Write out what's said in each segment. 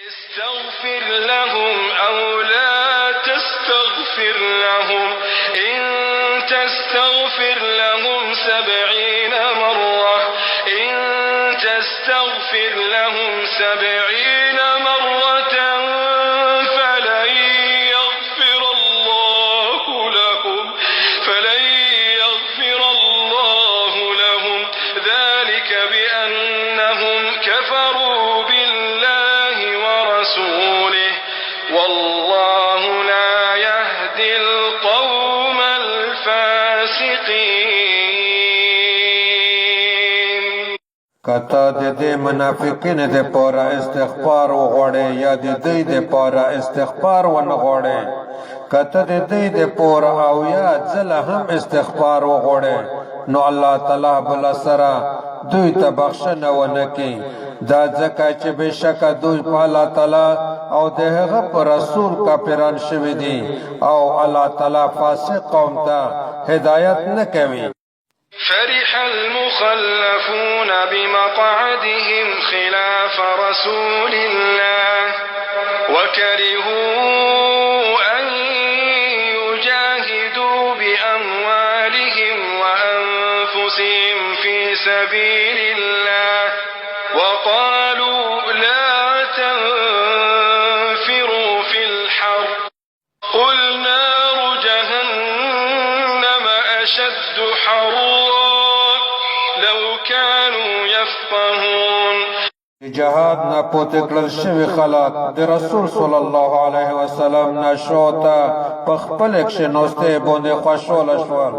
استغفر لهم أو لا تستغفر لهم إن تستغفر لهم 70 مرة إن تستغفر لهم 70 مرة فلن يغفر الله لهم ذلك بأنهم كفروا بالله ورسوله والله لا يهدي القوم الفاسقين. کتا د منافقین د پورا استغفار وغوړي یا د دې د پورا استغفار ونغوړي کته د دې د پورا او یا ځل هم استغفار وغوړي نو الله تعالی بل سره دوی ته بخښنه ونکي دا ځکه چې بشک دوی په الله تعالی او د هغه پر رسول کافران شوي دي او الله تعالی فاسق قوم ته هدایت نه کوي. فرح المخلفون بمقعدهم خلاف رسول الله وكرهوا أن يجاهدوا بأموالهم وأنفسهم في سبيل الله وقالوا لا تنفروا في الحر قل نار جهنم أشد حرا لو كانوا يفقهون. جهاد نه پوت کړل شوی خلک د رسول صلی الله علیه وسلم نشوتا په خپل کښینوسته باندې خوشاله شول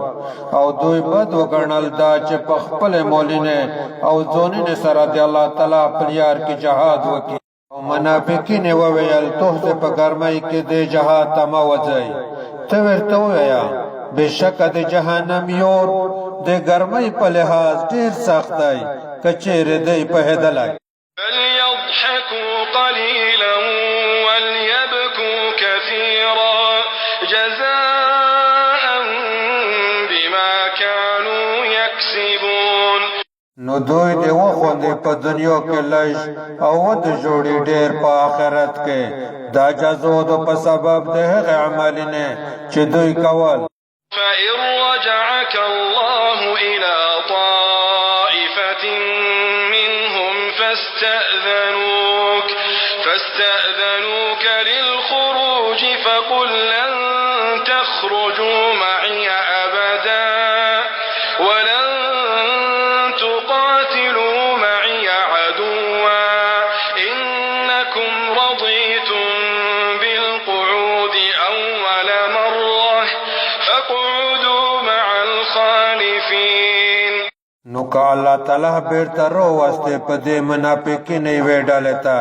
او دوی بد وګڼل دا چې په خپل مولینه او ځونینه سره د الله تعالی په لار کې جهاد وکړي او منافقین وویل ته په ګرمۍ کې د جهاد تما وځي ته ورته ویا بشک د جهنم یور د ګرمۍ په لحاظ ډیر سخت دی کچېره دی په هدلای. فليضحكوا قليلا وليبكوا كثيرا جزاء بما كانوا يكسبون. نو دوی دی وخوندې په دنیا کې لږ او د جوړې ډېر په آخرت کې دا جزا د په سبب د هغه عملونه چې دوی کول. فإن رجعك الله إلى طائفة منهم فاستأذنوك للخروج فقل لن تخرجوا معي أبدا ولن تقاتلوا معي عدوا إنكم رضيتم بالقعود أول مرة فاقعدوا مع الخالفين. نو که الله تعالی بیرته راوستی په دې منافقین یوې ډلې ته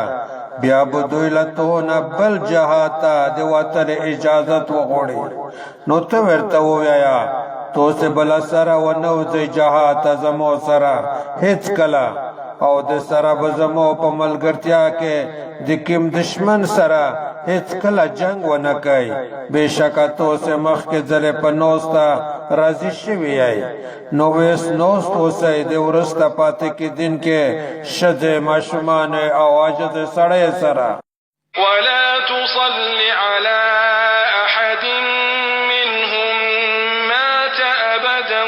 بیا به دوی له تونه بل جهاد ته د وتلو اجازت وغواړي نو ته ورته ووایه تاسې بله سره ونوځئ جهاد ته زما سره هېڅکله او د سره به زما په ملګرتیا کې د کوم دشمن سره هېڅکله جنګ ونه کوئ بېشکه تاسې مخکې ځلې په ناسته راضي شوي یئ نو اوس ناست اوسئ د وروسته پاتې کېدونکي ښځې ماشومانې او عاجزې سړی سره. ولا تصل على أحد منهم مات أبدا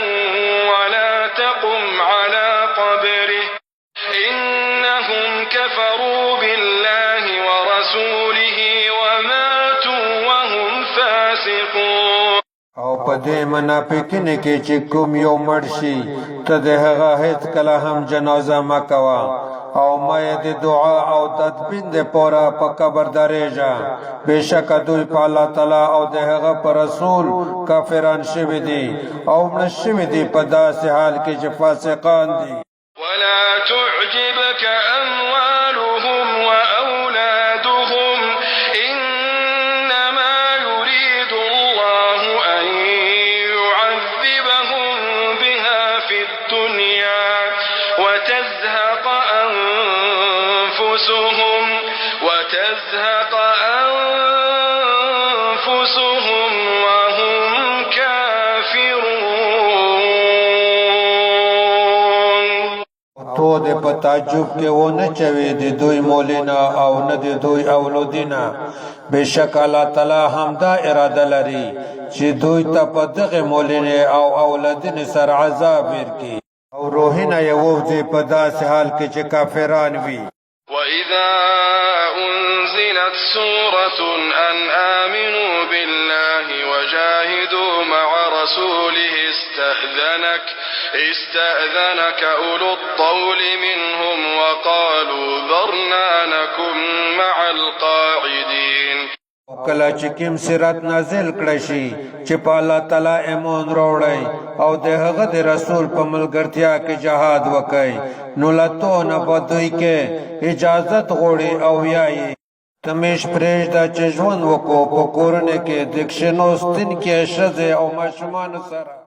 ولا تقم على قبره إنهم كفروا بالله ورسوله وماتوا وهم فاسقون. او په دې منافقینو کې چې کوم یو مړ شي ته د هغه هېڅکله هم جنازه مه کوه او ما یې د دعا او تدبین د پوره په قبر درېږه بېشکه دوی په الله تعالی او د هغه په رسول کافران شوي دي او مړه شوي دي په داسې حال کې چې فاسقان دي. ولا تعجبك أموالهم وأولادهم إنما يريد الله أن يعذبهم بها في الدنيا وتزهق أنفسهم وهم كافرون. تو د په تعجب کې ونه چوي د دوی مولینا او نه د دوی اولادینا بشک الله تعالی همدا اراده لري چې دوی ته په دغه مولینه او اولادین سر عذاب ورکړي او روحنا یوځي په داسې حال کې چې کافران وي. وإذا أنزلت سورة أن آمنوا بالله وجاهدوا مع رسوله استأذنك أولو الطول منهم وقالوا ذرنا نكن مع القاعدين. کله چې کوم صراط نازل کړی شي چې په الله تعالی ایمان راوړی او د هغه د رسول په ملګرتیا کې جهاد وکړي نو لته نه په دوی کې اجازت غوړي او یایي تمیش پرېږده چې ژوند وکړو په کورنۍ کې د کښېناستونکي ښځې او ماشومانو سره